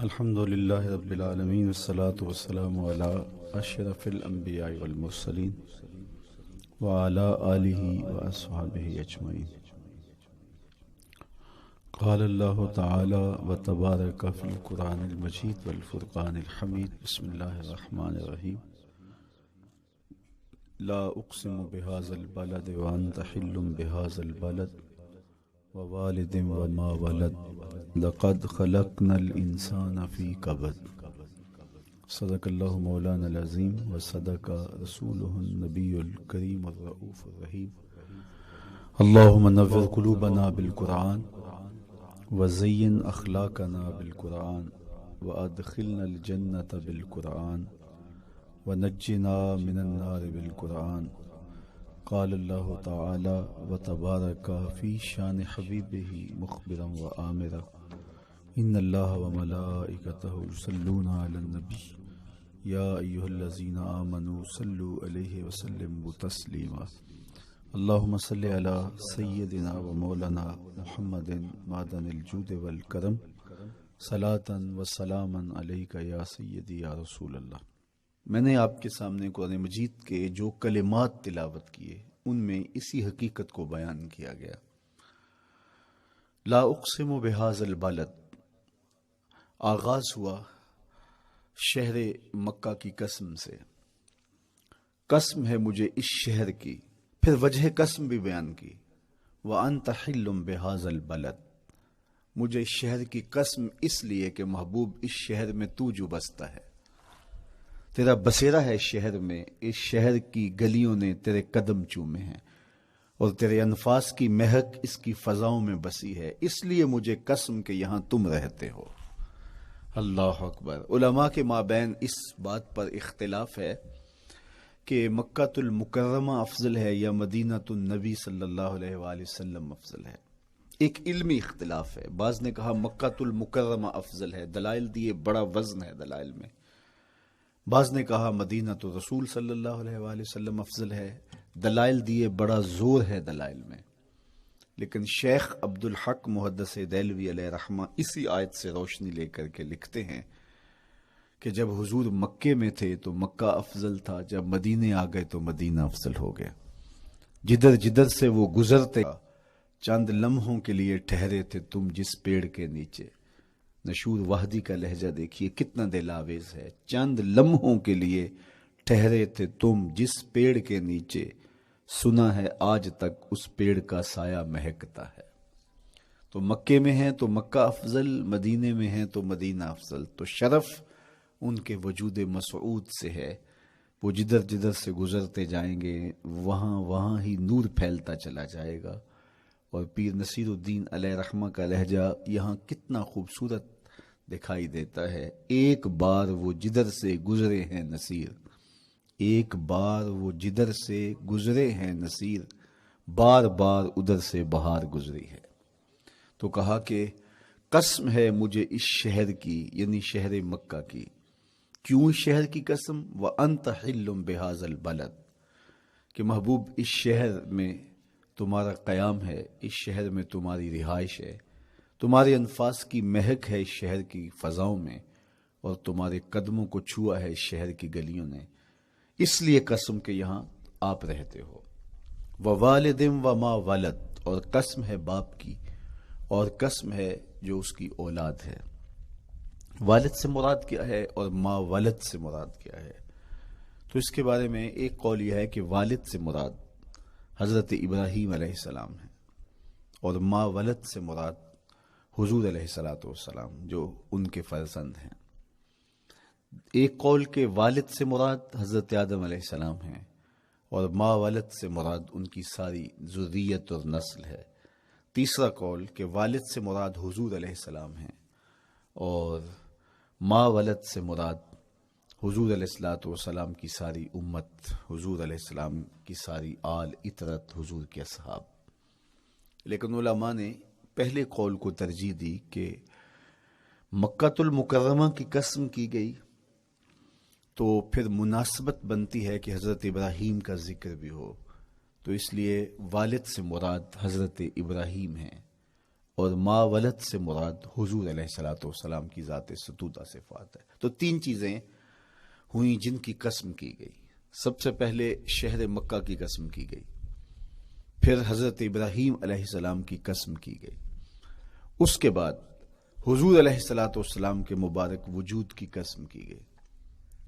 الحمد للہ رب العالمین والصلاة والسلام علی اشرف الانبیاء والمرسلین وعلی آلہ واصحابہ اجمعین۔ قال اللہ تعالی وتبارک فی القرآن المجید والفرقان الحمید۔ بسم اللہ الرحمن الرحیم۔ لا اقسم بہذا البلد وانت حل بہذا البلد ووالد وما ولد لقد خلقنا الانسان فی کبد۔ صدق اللہ مولانا العظیم وصدق رسولہ النبی الکریم الرؤوف الرحیم۔ اللہم نور قلوبنا بالقرآن وزین اخلاقنا بالقرآن وادخلنا الجنة بالقرآن ونجنا من النار بالقرآن۔ قال اللہ تعالی وتبارک فی شان حبیبہ مخبرا وآمرا ان اللہ وملائکتہ یصلون علی النبی یا ایہا الذین آمنوا صلوا علیہ وسلموا تسلیما۔ اللہم صلی علی سیدنا و مولانا محمد معدن الجود والکرم صلاۃ و سلاما علیک یا سیدی یا رسول اللہ۔ میں نے آپ کے سامنے قرآن مجید کے جو کلمات تلاوت کیے ان میں اسی حقیقت کو بیان کیا گیا۔ لا اقسم بہذا البلد، آغاز ہوا شہر مکہ کی قسم سے۔ قسم ہے مجھے اس شہر کی، پھر وجہ قسم بھی بیان کی۔ وانت حل بہذا البلد، مجھے اس شہر کی قسم اس لیے کہ محبوب اس شہر میں تو جو بستا ہے، تیرا بسیرا ہے اس شہر میں، اس شہر کی گلیوں نے تیرے قدم چومے ہیں اور تیرے انفاس کی مہک اس کی فضاؤں میں بسی ہے، اس لیے مجھے قسم کہ یہاں تم رہتے ہو۔ اللہ اکبر۔ علماء کے مابین اس بات پر اختلاف ہے کہ مکہ المکرمہ افضل ہے یا مدینہ النبی صلی اللہ علیہ وآلہ وسلم افضل ہے۔ ایک علمی اختلاف ہے، بعض نے کہا مکہ المکرمہ افضل ہے، دلائل دیے، بڑا وزن ہے دلائل میں۔ بعض نے کہا مدینہ تو رسول صلی اللہ علیہ وآلہ وسلم افضل ہے، دلائل دیے، بڑا زور ہے دلائل میں۔ لیکن شیخ عبدالحق محدث دہلوی علیہ رحمہ اسی آیت سے روشنی لے کر کے لکھتے ہیں کہ جب حضور مکے میں تھے تو مکہ افضل تھا، جب مدینے آ گئے تو مدینہ افضل ہو گیا۔ جدھر جدھر سے وہ گزرتے چند لمحوں کے لیے ٹھہرے تھے تم جس پیڑ کے نیچے۔ نشور وحدی کا لہجہ دیکھیے کتنا دل آویز ہے۔ چند لمحوں کے لیے ٹھہرے تھے تم جس پیڑ کے نیچے، سنا ہے آج تک اس پیڑ کا سایہ مہکتا ہے۔ تو مکے میں ہیں تو مکہ افضل، مدینے میں ہیں تو مدینہ افضل۔ تو شرف ان کے وجود مسعود سے ہے، وہ جدھر جدھر سے گزرتے جائیں گے وہاں وہاں ہی نور پھیلتا چلا جائے گا۔ اور پیر نصیر الدین علیہ رحمہ کا لہجہ یہاں کتنا خوبصورت دکھائی دیتا ہے۔ ایک بار وہ جدھر سے گزرے ہیں نصیر، ایک بار وہ جدھر سے گزرے ہیں نصیر، بار بار ادھر سے بہار گزری ہے۔ تو کہا کہ قسم ہے مجھے اس شہر کی، یعنی شہر مکہ کی۔ کیوں اس شہر کی قسم؟ وَأَنْتَ حِلٌّ بِهَذَا الْبَلَدِ، کہ محبوب اس شہر میں تمہارا قیام ہے، اس شہر میں تمہاری رہائش ہے، تمہارے انفاس کی مہک ہے اس شہر کی فضاؤں میں، اور تمہارے قدموں کو چھوا ہے اس شہر کی گلیوں نے، اس لیے قسم کہ یہاں آپ رہتے ہو۔ وَوَالِدٍ وَمَا وَلَدٍ، اور قسم ہے باپ کی، اور قسم ہے جو اس کی اولاد ہے۔ والد سے مراد کیا ہے اور ما ولد سے مراد کیا ہے؟ تو اس کے بارے میں ایک قول یہ ہے کہ والد سے مراد حضرت ابراہیم علیہ السلام ہے، اور ما ولد سے مراد حضور علیہ السلام جو ان کے فرزند ہیں۔ ایک قول کے والد سے مراد حضرت آدم علیہ السلام ہیں، اور ما ولد سے مراد ان کی ساری ذریت اور نسل ہے۔ تیسرا قول کہ والد سے مراد حضور علیہ السلام ہیں، اور ما ولد سے مراد حضور علیہ السلام کی ساری امت، حضور علیہ السلام کی ساری آل اطرت، حضور کے اصحاب۔ لیکن علماء نے پہلے قول کو ترجیح دی کہ مکہ المکرمہ کی قسم کی گئی تو پھر مناسبت بنتی ہے کہ حضرت ابراہیم کا ذکر بھی ہو، تو اس لیے والد سے مراد حضرت ابراہیم ہیں، اور ما ولد سے مراد حضور علیہ الصلوۃ والسلام کی ذات ستودہ صفات ہے۔ تو تین چیزیں ہوئیں جن کی قسم کی گئی۔ سب سے پہلے شہر مکہ کی قسم کی گئی، پھر حضرت ابراہیم علیہ السلام کی قسم کی گئی، اس کے بعد حضور علیہ الصلوۃ والسلام کے مبارک وجود کی قسم کی گئی۔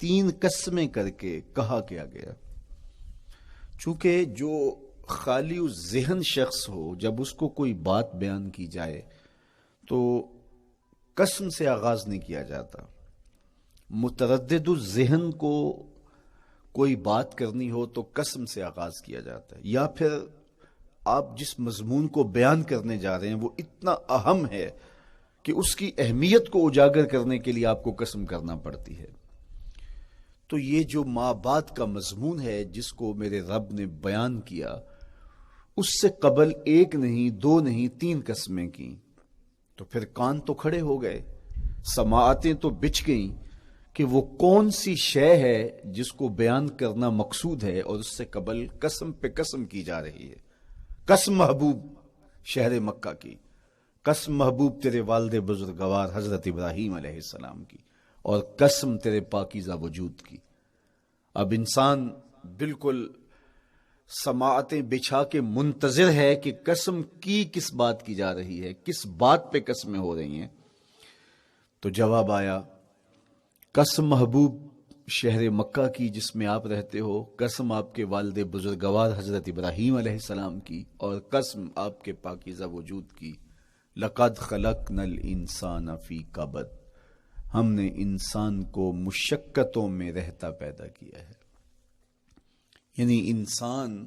تین قسمیں کر کے کہا کیا گیا، چونکہ جو خالی ذہن شخص ہو، جب اس کو کوئی بات بیان کی جائے تو قسم سے آغاز نہیں کیا جاتا۔ متردد الذہن کو کوئی بات کرنی ہو تو قسم سے آغاز کیا جاتا ہے، یا پھر آپ جس مضمون کو بیان کرنے جا رہے ہیں وہ اتنا اہم ہے کہ اس کی اہمیت کو اجاگر کرنے کے لیے آپ کو قسم کرنا پڑتی ہے۔ تو یہ جو ماں بعد کا مضمون ہے جس کو میرے رب نے بیان کیا، اس سے قبل ایک نہیں، دو نہیں، تین قسمیں کی، تو پھر کان تو کھڑے ہو گئے، سماعتیں تو بچھ گئیں کہ وہ کون سی شے ہے جس کو بیان کرنا مقصود ہے، اور اس سے قبل قسم پہ قسم کی جا رہی ہے۔ قسم محبوب شہر مکہ کی، قسم محبوب تیرے والد بزرگوار حضرت ابراہیم علیہ السلام کی، اور قسم تیرے پاکیزہ وجود کی۔ اب انسان بالکل سماعتیں بچھا کے منتظر ہے کہ قسم کی کس بات کی جا رہی ہے، کس بات پہ قسمیں ہو رہی ہیں۔ تو جواب آیا، قسم محبوب شہر مکہ کی جس میں آپ رہتے ہو، قسم آپ کے والد بزرگوار حضرت ابراہیم علیہ السلام کی، اور قسم آپ کے پاکیزہ وجود کی۔ لقد خلقنا الانسان فی کبد، ہم نے انسان کو مشقتوں میں رہتا پیدا کیا ہے۔ یعنی انسان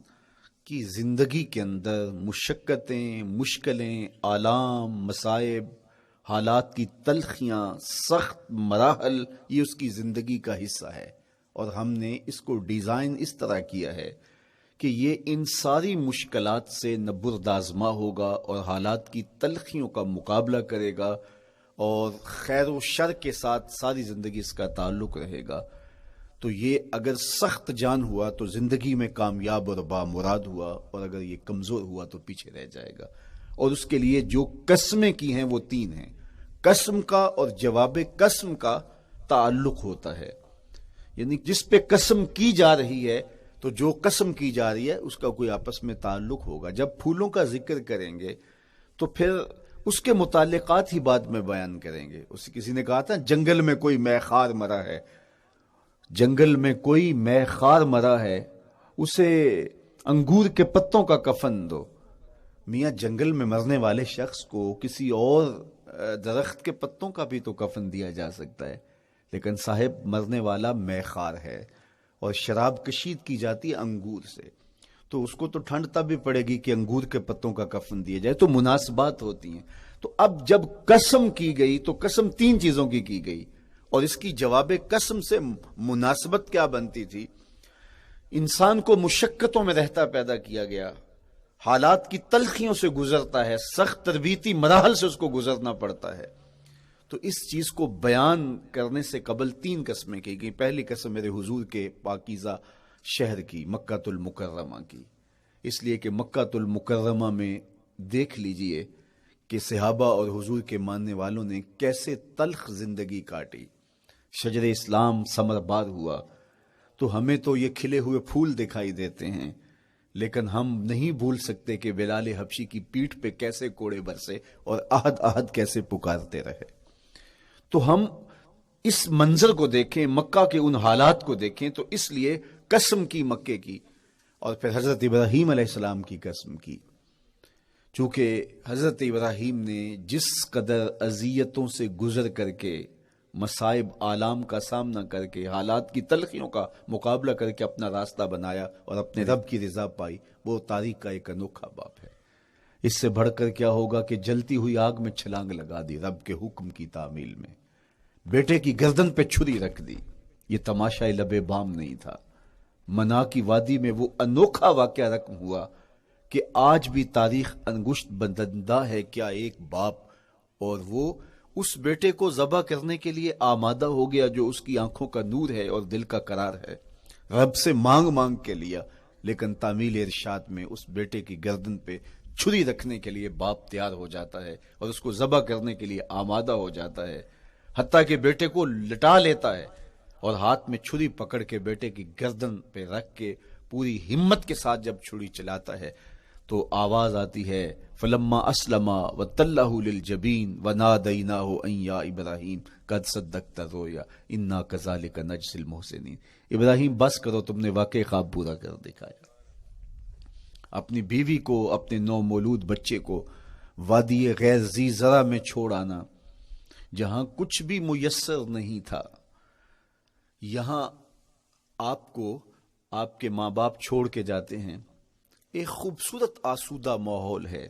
کی زندگی کے اندر مشقتیں، مشکلیں، آلام، مصائب، حالات کی تلخیاں، سخت مراحل، یہ اس کی زندگی کا حصہ ہے، اور ہم نے اس کو ڈیزائن اس طرح کیا ہے کہ یہ ان ساری مشکلات سے نہ بردآزما ہوگا اور حالات کی تلخیوں کا مقابلہ کرے گا، اور خیر و شر کے ساتھ ساری زندگی اس کا تعلق رہے گا۔ تو یہ اگر سخت جان ہوا تو زندگی میں کامیاب اور بامراد ہوا، اور اگر یہ کمزور ہوا تو پیچھے رہ جائے گا۔ اور اس کے لیے جو قسمیں کی ہیں وہ تین ہیں۔ قسم کا اور جواب قسم کا تعلق ہوتا ہے، یعنی جس پہ قسم کی جا رہی ہے تو جو قسم کی جا رہی ہے اس کا کوئی آپس میں تعلق ہوگا۔ جب پھولوں کا ذکر کریں گے تو پھر اس کے متعلقات ہی بعد میں بیان کریں گے۔ کسی نے کہا تھا جنگل میں کوئی مے خار مرا ہے، جنگل میں کوئی مے خار مرا ہے، اسے انگور کے پتوں کا کفن دو۔ میاں جنگل میں مرنے والے شخص کو کسی اور درخت کے پتوں کا بھی تو کفن دیا جا سکتا ہے، لیکن صاحب مرنے والا مے خار ہے، اور شراب کشید کی جاتی ہے انگور سے، تو اس کو تو ٹھنڈ تب بھی پڑے گی کہ انگور کے پتوں کا کفن دیا جائے۔ تو مناسبات ہوتی ہیں۔ تو اب جب قسم کی گئی تو قسم تین چیزوں کی گئی، اور اس کی جواب قسم سے مناسبت کیا بنتی تھی؟ انسان کو مشقتوں میں رہتا پیدا کیا گیا، حالات کی تلخیوں سے گزرتا ہے، سخت تربیتی مراحل سے اس کو گزرنا پڑتا ہے۔ تو اس چیز کو بیان کرنے سے قبل تین قسمیں کی گئی۔ پہلی قسم میرے حضور کے پاکیزہ شہر کی، مکہ المکرمہ کی، اس لیے کہ مکہ المکرمہ میں دیکھ لیجئے کہ صحابہ اور حضور کے ماننے والوں نے کیسے تلخ زندگی کاٹی۔ شجر اسلام ثمربار ہوا تو ہمیں تو یہ کھلے ہوئے پھول دکھائی دیتے ہیں، لیکن ہم نہیں بھول سکتے کہ بلال حبشی کی پیٹھ پہ کیسے کوڑے برسے اور احد احد کیسے پکارتے رہے۔ تو ہم اس منظر کو دیکھیں، مکہ کے ان حالات کو دیکھیں، تو اس لیے قسم کی مکے کی، اور پھر حضرت ابراہیم علیہ السلام کی قسم کی، چونکہ حضرت ابراہیم نے جس قدر اذیتوں سے گزر کر کے، مصائب آلام کا سامنا کر کے، حالات کی تلخیوں کا مقابلہ کر کے اپنا راستہ بنایا اور اپنے رب کی رضا پائی، وہ تاریخ کا ایک انوکھا باب ہے۔ اس سے بڑھ کر کیا ہوگا کہ جلتی ہوئی آگ میں چھلانگ لگا دی رب کے حکم کی تعمیل میں، بیٹے کی گردن پہ چھری رکھ دی۔ یہ تماشا لب بام نہیں تھا، منا کی وادی میں وہ انوکھا واقعہ رقم ہوا کہ آج بھی تاریخ انگشت بدندہ ہے کیا ایک باپ، اور وہ اس بیٹے کو ذبح کرنے کے لیے آمادہ ہو گیا جو اس کی آنکھوں کا نور ہے اور دل کا قرار ہے، رب سے مانگ مانگ کے لیا، لیکن تعمیل ارشاد میں اس بیٹے کی گردن پہ چھری رکھنے کے لیے باپ تیار ہو جاتا ہے اور اس کو ذبح کرنے کے لیے آمادہ ہو جاتا ہے، حتیٰ کہ بیٹے کو لٹا لیتا ہے اور ہاتھ میں چھری پکڑ کے بیٹے کی گردن پہ رکھ کے پوری ہمت کے ساتھ جب چھری چلاتا ہے تو آواز آتی ہے فلما اسلما وتلہ للجبین ونادیناہ ان یا ابراہیم قد صدقت الرؤیا انا کذالک نجزی المحسنین۔ ابراہیم بس کرو، تم نے واقعی خواب پورا کر دکھایا۔ اپنی بیوی کو، اپنے نو مولود بچے کو وادی غیر ذی زرع میں چھوڑ آنا، جہاں کچھ بھی میسر نہیں تھا، یہاں آپ کو آپ کے ماں باپ چھوڑ کے جاتے ہیں، ایک خوبصورت آسودہ ماحول ہے،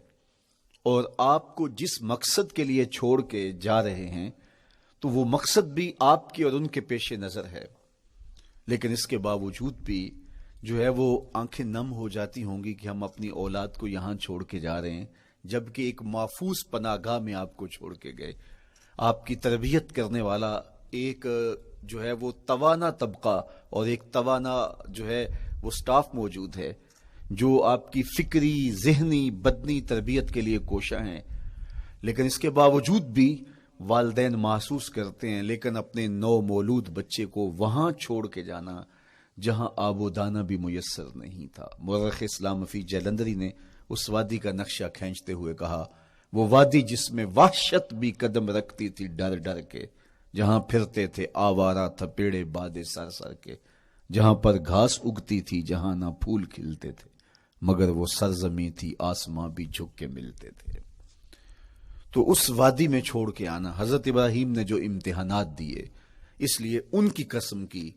اور آپ کو جس مقصد کے لیے چھوڑ کے جا رہے ہیں تو وہ مقصد بھی آپ کے اور ان کے پیش نظر ہے، لیکن اس کے باوجود بھی جو ہے وہ آنکھیں نم ہو جاتی ہوں گی کہ ہم اپنی اولاد کو یہاں چھوڑ کے جا رہے ہیں، جبکہ ایک محفوظ پناہ گاہ میں آپ کو چھوڑ کے گئے۔ آپ کی تربیت کرنے والا ایک جو ہے وہ توانا طبقہ اور ایک توانا جو ہے وہ سٹاف موجود ہے جو آپ کی فکری، ذہنی، بدنی تربیت کے لیے کوشاں ہیں، لیکن اس کے باوجود بھی والدین محسوس کرتے ہیں لیکن اپنے نو مولود بچے کو وہاں چھوڑ کے جانا جہاں آب و دانہ بھی میسر نہیں تھا۔ مورخ اسلام فی جلندری نے اس وادی کا نقشہ کھینچتے ہوئے کہا، وہ وادی جس میں وحشت بھی قدم رکھتی تھی ڈر ڈر کے، جہاں پھرتے تھے آوارہ تھپیڑے بادے سر سر کے، جہاں پر گھاس اگتی تھی، جہاں نہ پھول کھلتے تھے، مگر وہ سرزمین تھی آسماں بھی جھک کے ملتے تھے۔ تو اس وادی میں چھوڑ کے آنا، حضرت ابراہیم نے جو امتحانات دیے، اس لیے ان کی قسم کی،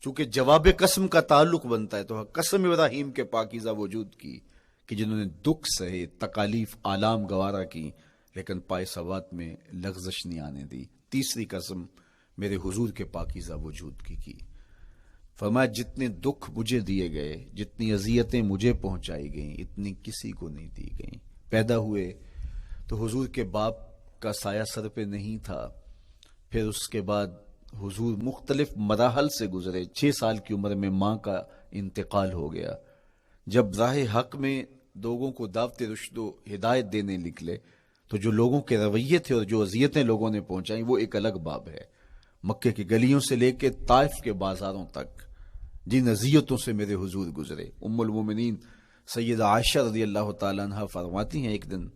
چونکہ جواب قسم کا تعلق بنتا ہے تو قسم ابراہیم کے پاکیزہ وجود کی کہ جنہوں نے دکھ سہے، تکالیف آلام گوارا کی، لیکن پائے ثبات میں لغزش نہیں آنے دی۔ تیسری قسم میرے حضور کے پاکیزہ وجود کی فرمایا جتنے دکھ مجھے دیے گئے، جتنی اذیتیں مجھے پہنچائی گئیں، اتنی کسی کو نہیں دی گئیں۔ پیدا ہوئے تو حضور کے باپ کا سایہ سر پہ نہیں تھا، پھر اس کے بعد حضور مختلف مراحل سے گزرے۔ 6 سال کی عمر میں ماں کا انتقال ہو گیا۔ جب راہ حق میں لوگوں کو دعوت رشد و ہدایت دینے نکلے تو جو لوگوں کے رویے تھے اور جو اذیتیں لوگوں نے پہنچائیں وہ ایک الگ باب ہے۔ مکے کی گلیوں سے لے کے طائف کے بازاروں تک جن اذیتوں سے میرے حضور گزرے، ام المومنین سیدہ عائشہ رضی اللہ تعالیٰ عنہ فرماتی ہیں ایک دن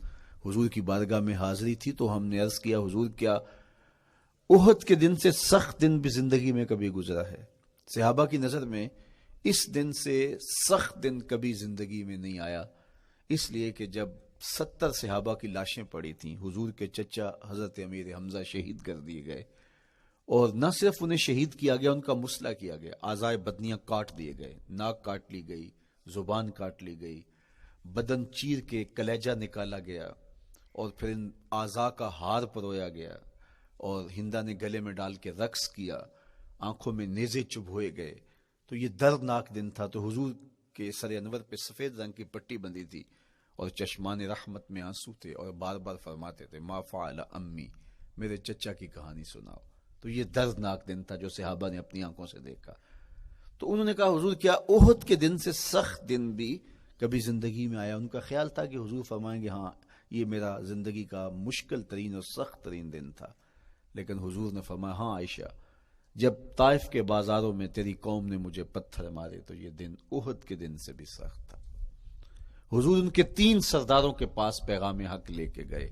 حضور کی بارگاہ میں حاضری تھی تو ہم نے عرض کیا حضور کیا احد کے دن سے سخت دن بھی زندگی میں کبھی گزرا ہے؟ صحابہ کی نظر میں اس دن سے سخت دن کبھی زندگی میں نہیں آیا، اس لیے کہ جب 70 صحابہ کی لاشیں پڑی تھیں، حضور کے چچا حضرت امیر حمزہ شہید کر دیے گئے، اور نہ صرف انہیں شہید کیا گیا، ان کا مسئلہ کیا گیا، اعضائے بدنیاں کاٹ دیے گئے، ناک کاٹ لی گئی، زبان کاٹ لی گئی، بدن چیر کے کلیجہ نکالا گیا، اور پھر ان اعضاء کا ہار پرویا گیا، اور ہندا نے گلے میں ڈال کے رقص کیا، آنکھوں میں نیزے چبھوئے گئے۔ تو یہ دردناک دن تھا۔ تو حضور کے سر انور پہ سفید رنگ کی پٹی بندھی تھی اور چشمان رحمت میں آنسو تھے، اور بار بار فرماتے تھے ما فعل امی، میرے چچا کی کہانی سناؤ۔ تو یہ دردناک دن تھا جو صحابہ نے اپنی آنکھوں سے دیکھا۔ تو انہوں نے کہا حضور کیا احد کے دن سے سخت دن بھی کبھی زندگی میں آیا؟ ان کا خیال تھا کہ حضور فرمائیں گے ہاں یہ میرا زندگی کا مشکل ترین اور سخت ترین دن تھا، لیکن حضور نے فرمایا ہاں عائشہ، جب طائف کے بازاروں میں تیری قوم نے مجھے پتھر مارے تو یہ دن احد کے دن سے بھی سخت تھا۔ حضور ان کے 3 سرداروں کے پاس پیغام حق لے کے گئے،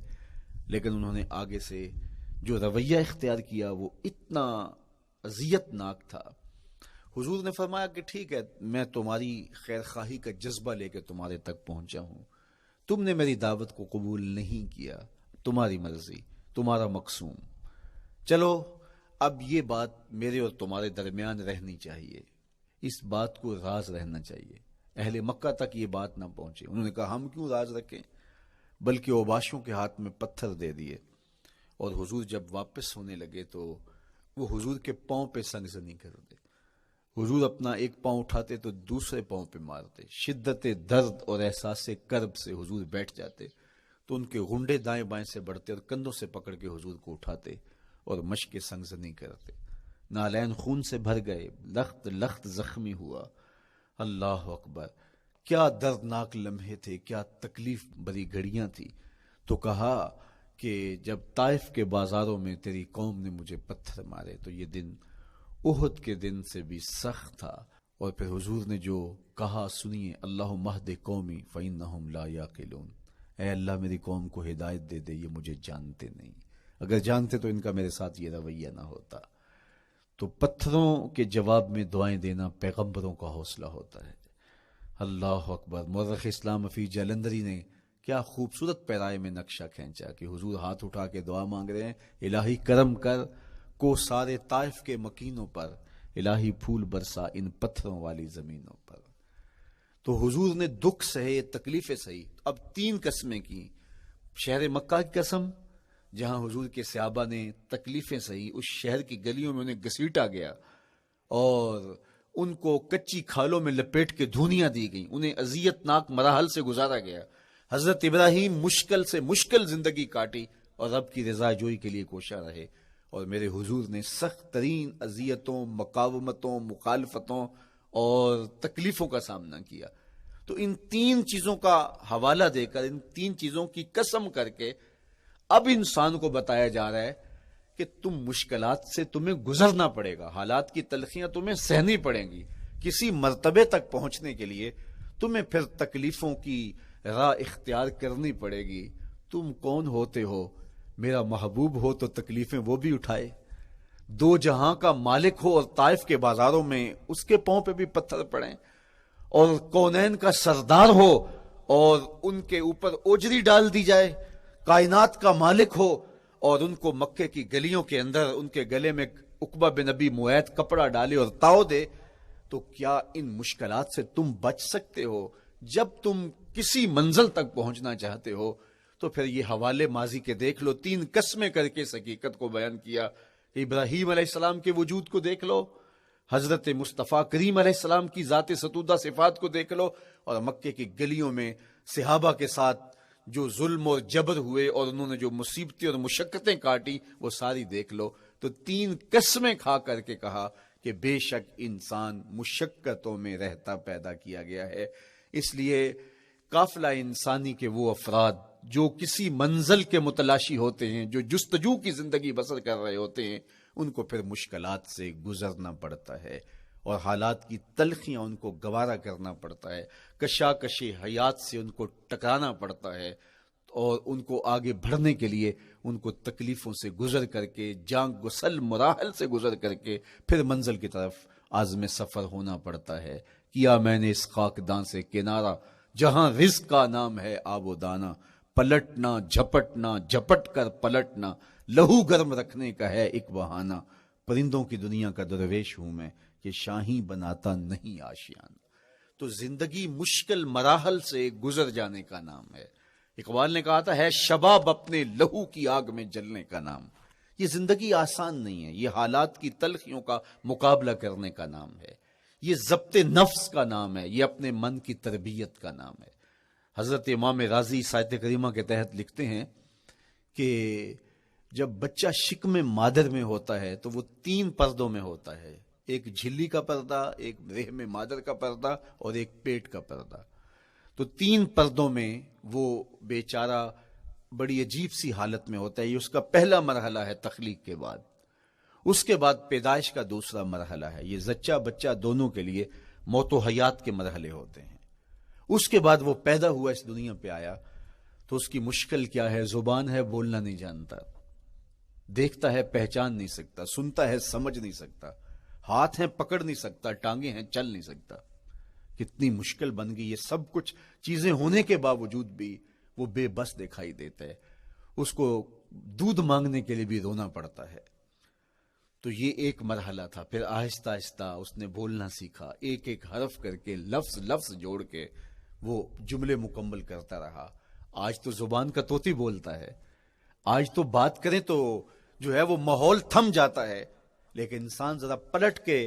لیکن انہوں نے آگے سے جو رویہ اختیار کیا وہ اتنا اذیت ناک تھا۔ حضور نے فرمایا کہ ٹھیک ہے، میں تمہاری خیر خواہی کا جذبہ لے کے تمہارے تک پہنچا ہوں، تم نے میری دعوت کو قبول نہیں کیا، تمہاری مرضی، تمہارا مقسوم، چلو اب یہ بات میرے اور تمہارے درمیان رہنی چاہیے، اس بات کو راز رہنا چاہیے، اہل مکہ تک یہ بات نہ پہنچے۔ انہوں نے کہا ہم کیوں راز رکھیں، بلکہ اوباشوں کے ہاتھ میں پتھر دے دیے، اور حضور جب واپس ہونے لگے تو وہ حضور کے پاؤں پہ سنگزنی کرتے، حضور اپنا ایک پاؤں اٹھاتے تو دوسرے پاؤں پہ مارتے، شدت درد اور احساس کرب سے حضور بیٹھ جاتے تو ان کے غنڈے دائیں بائیں سے بڑھتے اور کندھوں سے پکڑ کے حضور کو اٹھاتے اور مشق سنگزنی کرتے۔ نالین خون سے بھر گئے، لخت لخت زخمی ہوا۔ اللہ اکبر، کیا دردناک لمحے تھے، کیا تکلیف بری گھڑیاں تھی. تو کہا کہ جب طائف کے بازاروں میں تیری قوم نے مجھے پتھر مارے تو یہ دن احد کے دن سے بھی سخت تھا. اور پھر حضور نے جو کہا سنیے، اللہم اہد قومی فإنہم لا یعقلون. اے اللہ میری قوم کو ہدایت دے دے، یہ مجھے جانتے نہیں. اگر جانتے تو ان کا میرے ساتھ یہ رویہ نہ ہوتا. تو پتھروں کے جواب میں دعائیں دینا پیغمبروں کا حوصلہ ہوتا ہے. اللہ اکبر. مورخ اسلام حفیظ جلندری نے کیا خوبصورت پیرائے میں نقشہ کھینچا کہ حضور ہاتھ اٹھا کے دعا مانگ رہے ہیں، الہی کرم کر کو سارے طائف کے مکینوں پر، الہی پھول برسا ان پتھروں والی زمینوں پر. تو حضور نے دکھ سہے، تکلیفیں سہی. اب 3 قسمیں کی. شہر مکہ کی قسم جہاں حضور کے صحابہ نے تکلیفیں سہی، اس شہر کی گلیوں میں انہیں گھسیٹا گیا اور ان کو کچی کھالوں میں لپیٹ کے دھونیاں دی گئیں، انہیں اذیت ناک مراحل سے گزارا گیا. حضرت ابراہیم مشکل سے مشکل زندگی کاٹی اور رب کی رضا جوئی کے لیے کوشاں رہے. اور میرے حضور نے سخت ترین اذیتوں، مقاومتوں، مخالفتوں اور تکلیفوں کا سامنا کیا. تو ان 3 چیزوں کا حوالہ دے کر، ان 3 چیزوں کی قسم کر کے اب انسان کو بتایا جا رہا ہے کہ تم مشکلات سے تمہیں گزرنا پڑے گا، حالات کی تلخیاں تمہیں سہنی پڑیں گی. کسی مرتبے تک پہنچنے کے لیے تمہیں پھر تکلیفوں کی راہ اختیار کرنی پڑے گی. تم کون ہوتے ہو؟ میرا محبوب ہو تو تکلیفیں وہ بھی اٹھائے. 2 جہاں کا مالک ہو اور طائف کے بازاروں میں اس کے پاؤں پہ بھی پتھر پڑیں، اور کونین کا سردار ہو اور ان کے اوپر اوجری ڈال دی جائے. کائنات کا مالک ہو اور ان کو مکے کی گلیوں کے اندر ان کے گلے میں عقبہ بن ابی معیط کپڑا ڈالے اور تاؤ دے. تو کیا ان مشکلات سے تم بچ سکتے ہو؟ جب تم کسی منزل تک پہنچنا چاہتے ہو تو پھر یہ حوالے ماضی کے دیکھ لو. 3 قسمیں کر کے اس حقیقت کو بیان کیا کہ ابراہیم علیہ السلام کے وجود کو دیکھ لو، حضرت مصطفیٰ کریم علیہ السلام کی ذات ستودہ صفات کو دیکھ لو، اور مکے کی گلیوں میں صحابہ کے ساتھ جو ظلم اور جبر ہوئے اور انہوں نے جو مصیبتیں اور مشقتیں کاٹی وہ ساری دیکھ لو. تو 3 قسمیں کھا کر کے کہا کہ بے شک انسان مشقتوں میں رہتا پیدا کیا گیا ہے. اس لیے قافلہ انسانی کے وہ افراد جو کسی منزل کے متلاشی ہوتے ہیں، جو جستجو کی زندگی بسر کر رہے ہوتے ہیں، ان کو پھر مشکلات سے گزرنا پڑتا ہے اور حالات کی تلخیاں ان کو گوارا کرنا پڑتا ہے، کشاکش حیات سے ان کو ٹکرانا پڑتا ہے، اور ان کو آگے بڑھنے کے لیے ان کو تکلیفوں سے گزر کر کے، جان گسل مراحل سے گزر کر کے پھر منزل کی طرف عازم سفر ہونا پڑتا ہے. کیا میں نے اس خاکدان سے کنارہ جہاں رزق کا نام ہے آب و دانا، پلٹنا جھپٹنا جھپٹ کر پلٹنا لہو گرم رکھنے کا ہے ایک بہانہ. پرندوں کی دنیا کا درویش ہوں میں کہ شاہی بناتا نہیں آشیانہ. تو زندگی مشکل مراحل سے گزر جانے کا نام ہے. اقبال نے کہا تھا ہے شباب اپنے لہو کی آگ میں جلنے کا نام. یہ زندگی آسان نہیں ہے، یہ حالات کی تلخیوں کا مقابلہ کرنے کا نام ہے، یہ ضبط نفس کا نام ہے، یہ اپنے من کی تربیت کا نام ہے. حضرت امام راضی سایت کریمہ کے تحت لکھتے ہیں کہ جب بچہ شکم مادر میں ہوتا ہے تو وہ 3 پردوں میں ہوتا ہے، ایک جھلی کا پردہ، ایک رحم مادر کا پردہ اور ایک پیٹ کا پردہ. تو 3 پردوں میں وہ بیچارہ بڑی عجیب سی حالت میں ہوتا ہے. یہ اس کا پہلا مرحلہ ہے تخلیق کے بعد. اس کے بعد پیدائش کا دوسرا مرحلہ ہے. یہ زچہ بچہ دونوں کے لیے موت و حیات کے مرحلے ہوتے ہیں. اس کے بعد وہ پیدا ہوا، اس دنیا پہ آیا تو اس کی مشکل کیا ہے؟ زبان ہے، بولنا نہیں جانتا، دیکھتا ہے پہچان نہیں سکتا، سنتا ہے سمجھ نہیں سکتا، ہاتھ ہیں پکڑ نہیں سکتا، ٹانگیں ہیں چل نہیں سکتا. کتنی مشکل بن گئی. یہ سب کچھ چیزیں ہونے کے باوجود بھی وہ بے بس دکھائی دیتا ہے. اس کو دودھ مانگنے کے لیے بھی رونا پڑتا ہے. تو یہ ایک مرحلہ تھا. پھر آہستہ آہستہ اس نے بولنا سیکھا، ایک ایک حرف کر کے لفظ لفظ جوڑ کے وہ جملے مکمل کرتا رہا. آج تو زبان کا طوطی بولتا ہے، آج تو بات کریں تو جو ہے وہ ماحول تھم جاتا ہے. لیکن انسان ذرا پلٹ کے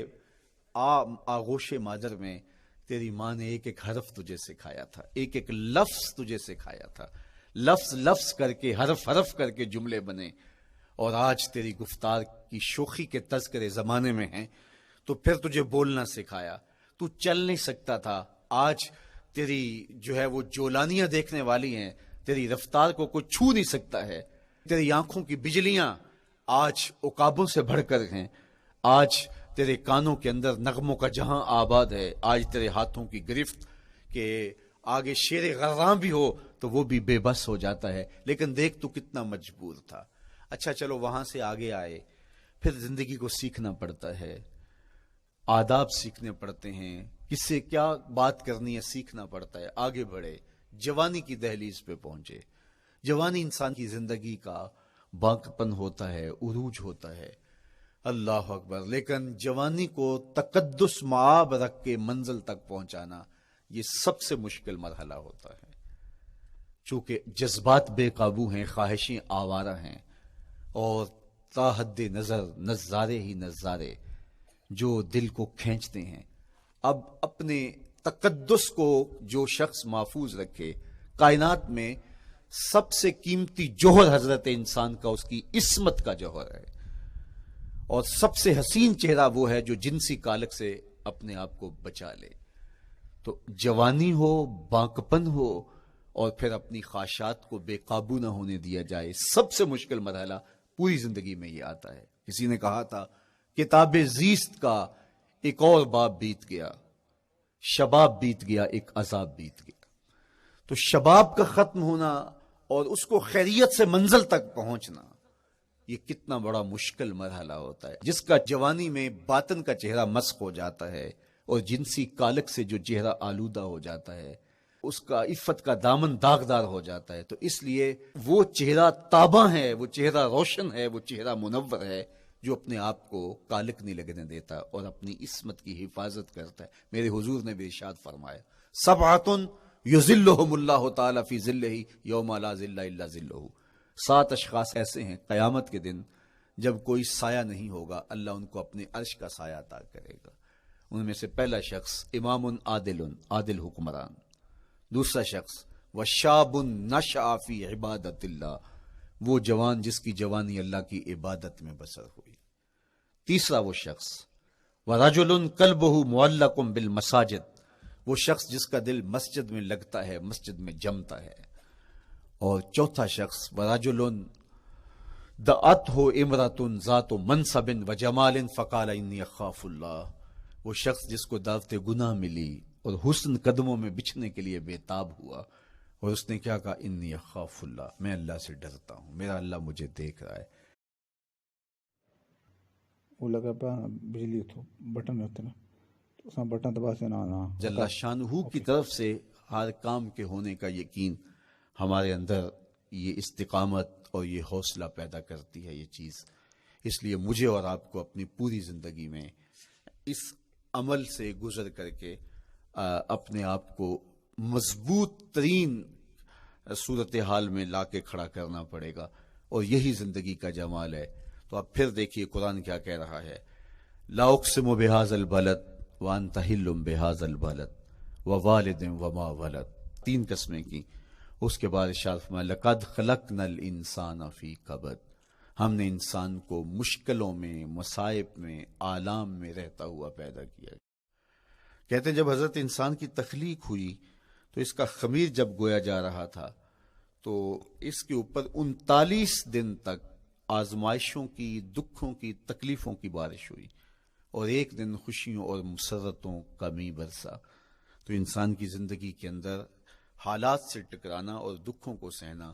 آغوش مادر میں تیری ماں نے ایک ایک حرف تجھے سکھایا تھا، ایک ایک لفظ تجھے سکھایا تھا، لفظ لفظ کر کے حرف حرف کر کے جملے بنے. اور آج تیری گفتار کی شوخی کے تذکرے زمانے میں ہیں تو پھر تجھے بولنا سکھایا. تو چل نہیں سکتا تھا، آج تیری جو ہے وہ جولانیاں دیکھنے والی ہیں، تیری رفتار کو کوئی چھو نہیں سکتا ہے، تیری آنکھوں کی بجلیاں آج عقابوں سے بڑھ کر ہیں، آج تیرے کانوں کے اندر نغموں کا جہاں آباد ہے، آج تیرے ہاتھوں کی گرفت کہ آگے شیر غراں بھی ہو تو وہ بھی بے بس ہو جاتا ہے، لیکن دیکھ تو کتنا مجبور تھا۔ اچھا چلو وہاں سے آگے آئے، پھر زندگی کو سیکھنا پڑتا ہے، آداب سیکھنے پڑتے ہیں، کس سے کیا بات کرنی ہے سیکھنا پڑتا ہے، آگے بڑھے، جوانی کی دہلیز پہ پہنچے۔ جوانی انسان کی زندگی کا باقپن ہوتا ہے، عروج ہوتا ہے، اللہ اکبر، لیکن جوانی کو تقدس معاب رکھ کے منزل تک پہنچانا یہ سب سے مشکل مرحلہ ہوتا ہے، چونکہ جذبات بے قابو ہیں، خواہشیں آوارہ ہیں، اور تا حد نظر نظارے ہی نظارے جو دل کو کھینچتے ہیں۔ اب اپنے تقدس کو جو شخص محفوظ رکھے، کائنات میں سب سے قیمتی جوہر حضرت انسان کا اس کی عصمت کا جوہر ہے، اور سب سے حسین چہرہ وہ ہے جو جنسی کالک سے اپنے آپ کو بچا لے۔ تو جوانی ہو، باقپن ہو، اور پھر اپنی خواہشات کو بے قابو نہ ہونے دیا جائے، سب سے مشکل مرحلہ پوری زندگی میں یہ آتا ہے۔ کسی نے کہا تھا کتاب زیست کا ایک اور باب بیت گیا، شباب بیت گیا، ایک عذاب بیت گیا۔ تو شباب کا ختم ہونا اور اس کو خیریت سے منزل تک پہنچنا، یہ کتنا بڑا مشکل مرحلہ ہوتا ہے۔ جس کا جوانی میں باطن کا چہرہ مسخ ہو جاتا ہے اور جنسی کالک سے جو چہرہ آلودہ ہو جاتا ہے، اس کا عفت کا دامن داغدار ہو جاتا ہے، تو اس لیے وہ چہرہ تاباں ہے، وہ چہرہ روشن ہے، وہ چہرہ منور ہے جو اپنے آپ کو کالک نہیں لگنے دیتا اور اپنی عصمت کی حفاظت کرتا ہے۔ میرے حضور نے بھی ارشاد فرمایا، سبعۃ یظلھم اللہ تعالی فی ظلہ یوم لا ظل الا ظلہ، 7 اشخاص ایسے ہیں قیامت کے دن جب کوئی سایہ نہیں ہوگا، اللہ ان کو اپنے عرش کا سایہ عطا کرے گا۔ ان میں سے پہلا شخص امام عادل، عادل حکمران، دوسرا شخص وشاب نشأ فی عبادت اللہ، وہ جوان جس کی جوانی اللہ کی عبادت میں بسر ہوئی، تیسرا وہ شخص ورجل قلبہ معلق بالمساجد، وہ شخص جس کا دل مسجد میں لگتا ہے، مسجد میں جمتا ہے، اور چوتھا شخص ورجل دعتہ امرأۃ ذات منصب وجمال فقال انی اخاف اللہ، وہ شخص جس کو دعوت گناہ ملی اور حسن قدموں میں بچھنے کے لیے بےتاب ہوا، اور اس نے کیا کہا، انی اخاف اللہ، میں اللہ سے ڈرتا ہوں، میرا اللہ مجھے دیکھ رہا ہے۔ وہ لگا بجلی اتو بٹن ہوتے نا، تو اس میں بٹن دبا سے نہ جل شانہ کی طرف سے ہر کام کے ہونے کا یقین ہمارے اندر یہ استقامت اور یہ حوصلہ پیدا کرتی ہے یہ چیز۔ اس لیے مجھے اور آپ کو اپنی پوری زندگی میں اس عمل سے گزر کر کے اپنے آپ کو مضبوط ترین صورتحال میں لا کے کھڑا کرنا پڑے گا، اور یہی زندگی کا جمال ہے۔ تو اب پھر دیکھیے قرآن کیا کہہ رہا ہے، لا اقسم بہذا البلد وانت حل بہذا البلد ووالد وما ولد، 3 قسمیں کی۔ اس کے بعد ارشاد فرمایا لقد خلقنا الانسان فی کبد، ہم نے انسان کو مشکلوں میں، مصائب میں، آلام میں رہتا ہوا پیدا کیا۔ کہتے ہیں جب حضرت انسان کی تخلیق ہوئی تو اس کا خمیر جب گویا جا رہا تھا تو اس کے اوپر 39 دن تک آزمائشوں کی، دکھوں کی، تکلیفوں کی بارش ہوئی، اور ایک دن خوشیوں اور مسرتوں کا می برسا۔ تو انسان کی زندگی کے اندر حالات سے ٹکرانا اور دکھوں کو سہنا